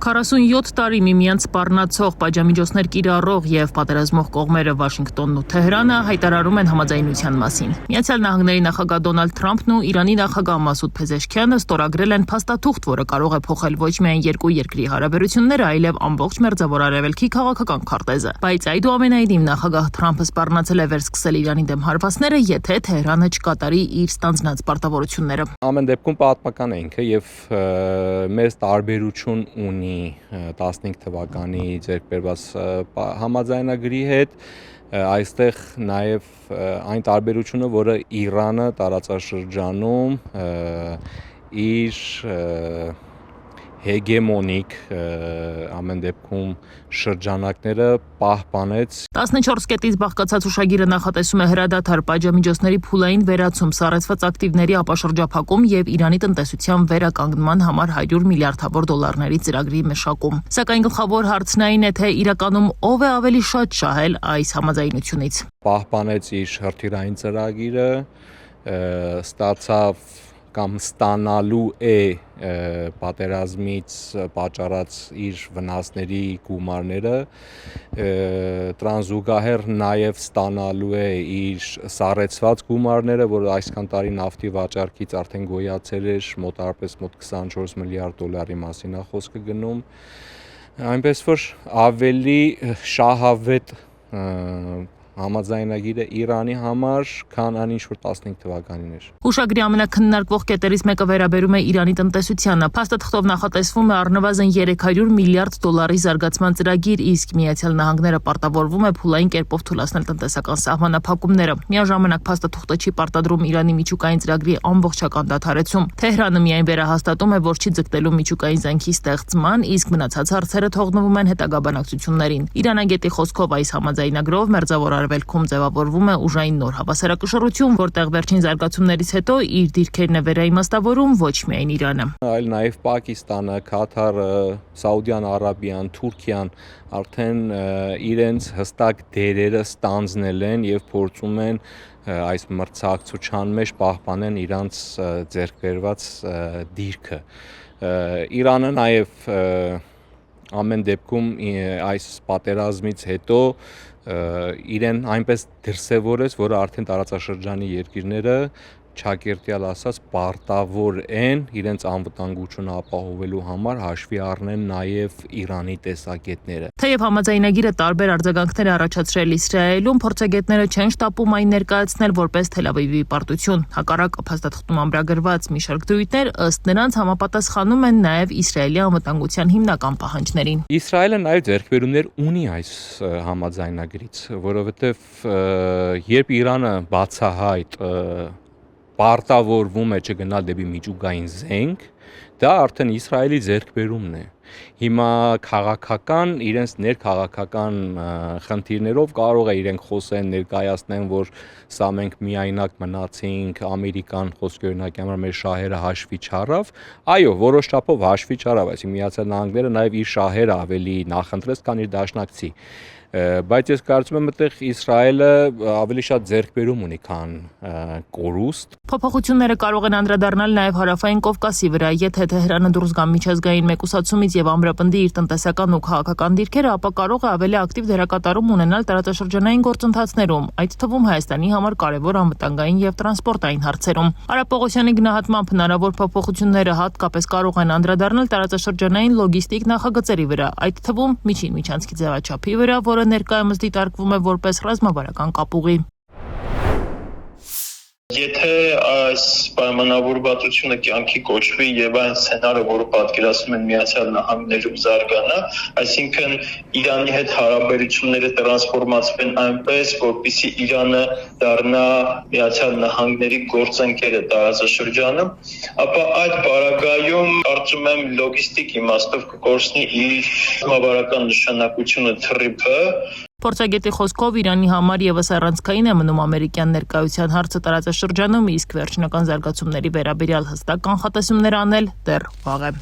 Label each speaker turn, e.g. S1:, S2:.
S1: 47 տարի միմյանց սպառնացող պատժամիջոցներ կիրառող եւ պատերազմող կողմերը Վաշինգտոնն ու Թեհրանը հայտարարում են համաձայնության մասին։ Միացյալ Նահանգների նախագահ Դոնալդ Թրամփն ու Իրանի նախագահ Մասուդ Փեզեշքյանը ստորագրել են փաստաթուղթ, որը կարող է փոխել ոչ միայն երկու երկրի հարաբերությունները, այլև ամբողջ Մերձավոր Արևելքի քաղաքական քարտեզը։ Բայց այդուամենայնիվ նախագահ Թրամփը սպառնացել է վերսկսել Իրանի դեմ հարվածները, եթե Թեհրանը չկատարի իր ստանձնած պարտավորությունները։
S2: Ամեն դեպքում պատմական է ինքը եւ մեծ տարբերություն ունի 15 թվականի ձեռքբերված համաձայնագրի հետ, այստեղ նաև այն տարբերությունը, որը Իրանը տարածաշրջանում իր հեգեմոնիկ ամեն դեպքում շրջանակները պահպանեց։
S1: 14 կետից բաղկացած ուշագիրը նախատեսում է հրադադար, պատժամիջոցների փուլային վերացում, սառեցված ակտիվների ապաշրջափակում եւ Իրանի տնտեսության վերականգնման համար 100 միլիարդավոր դոլարների ծրագրի մշակում։ Սակայն գլխավոր հարցն այն է, թե իրականում ով է ավելի շատ շահել այս համաձայնությունից։
S2: Պահպանեց իր հրթիռային ծրագիրը, ստացավ կամ ստանալու է պատերազմից պատճառած իր վնասների գումարները, տրանզուգահեռ նաև ստանալու է իր սառեցված գումարները, որը այսքան տարի նավթի վաճառքից արդեն գոյացել էր մոտ 24 միլիարդ դոլարի մասին է խոսքը գնում, այնպես որ ավելի շահավետ համաձայնագիրը Իրանի համար, քան այն ինչ որ 15 թվականին էր։
S1: Ուշագրի ամենաքննարկվող կետերից մեկը վերաբերում է Իրանի տնտեսությանը։ Փաստաթղթով նախատեսվում է առնվազն 300 միլիարդ դոլարի զարգացման ծրագիր, իսկ Միացյալ Նահանգները պարտավորվում է փուլային կերպով թույլատնել տնտեսական սահմանափակումները։ Միաժամանակ փաստաթուղթը չի պարտադրում Իրանի միջուկային ծրագրի ամբողջական դադարեցում։ Թեհրանը միայն վերահաստատում է, որ չի ձգտելու միջուկային զենքի ստեղծման, իսկ մնացած հարցերը թողնվում են հետագա բանակցություններին։ Իրանագետի խոսքով այս համաձայնագրով Մերձավոր Արևելքում ձևավորվում է ուժային նոր հավասարակշռություն, որտեղ վերջին զարգացումներից հետո իր դիրքերն է վերաիմաստավորում ոչ միայն Իրանը,
S2: այլ նաև Պակիստանը, Քաթարը, Սաուդյան Արաբիան, Թուրքիան արդեն իրենց հստակ դերերը ստանձնել են եւ փորձում են այս մրցակցության մեջ պահպանեն իրանց ձեռքբերված դիրքը։ Իրանը նաև ամեն դեպքում այս պատերազմից հետո իրեն այնպես դրսևորեց, որը արդեն տարածաշրջանի երկիրները ճակերտյալ ասած պարտավոր են իրենց անվտանգությունը ապահովելու համար հաշվի առնեն նաև Իրանի տեսակետները։
S1: Թեև համաձայնագիրը տարբեր արձագանքներ է առաջացրել Իսրայելում, փորձագետները չեն շտապում այն ներկայացնել որպես Թել Ավիվի պարտություն։ Հակառակ փաստաթղթում ամրագրված մի շարք դրույթներ ըստ նրանց համապատասխանում են նաև Իսրայելի անվտանգության հիմնական պահանջներին։
S2: Իսրայելը նաև ձեռքբերումներ ունի այս համաձայնագրից, որովհետև երբ Իրանը բացահայտ պարտավորվում է չգնալ դեպի միջուկային զենք, դա արդեն Իսրայելի ձեռքբերումն է։ Հիմա քաղաքական, իրենց ներքաղաքական խնդիրներով կարող է իրենք խոսեն, ներկայացնեն, որ սա մենք միայնակ մնացինք, Ամերիկան խոսքի օրինակի համար մեր շահերը հաշվի չառավ, այո, որոշ չափով հաշվի չառավ, այսինքն Միացյալ Նահանգները նաև իր շահերը ավելի նախընտրեց, քան իր դաշնակցի։ Բայց ես կարծում եմ, այդտեղ Իսրայելը ավելի շատ ձեռքբերում ունի, քան կորուստ։
S1: Փոփոխությունները կարող են անդրադառնալ նաև Հարավային Կովկասի վրա, եթե Թեհրանը դուրս գա միջազգային մեկուսացումից եւ ամրապնդի իր տնտեսական ու քաղաքական դիրքերը, ապա կարող է ավելի ակտիվ դերակատարում ունենալ տարածաշրջանային գործընթացներում, այդ թվում Հայաստանի համար կարևոր անվտանգային եւ տրանսպորտային հարցերում։ Արաբ Պողոսյանի գնահատմամբ հնարավոր փոփոխությունները հատկապես կարող են անդրադառնալ տարածաշրջանային լոգիստիկ նախագծերի վրա, այդ թվում միջին միջանցքի ձևաչափի վրա, որը ներկայումս դիտարկվում է որպես ռազմավարական կապուղի։
S3: Եթե այս պայմանավորվածությունը կյանքի կոչվի եւ այն սցենարը, որը պատկերացնում են Միացյալ Նահանգներում զարգանա, այսինքն Իրանի հետ հարաբերությունները տրանսֆորմացվեն այնպես, որպեսզի Իրանը դառնա Միացյալ Նահանգների գործընկերը տարածաշրջանում, ապա այդ պարագայում կարծում եմ լոգիստիկ իմաստով կկորցնի իր ռազմավարական նշանակությունը թռիփը։
S1: Փորձագետի խոսքով Իրանի համար եւս առանցքային է մնում ամերիկյան ներկայության հարցը տարածաշրջանում, իսկ վերջնական զարգացումների վերաբերյալ հստակ կանխատեսումներ անել դեռ վաղ է։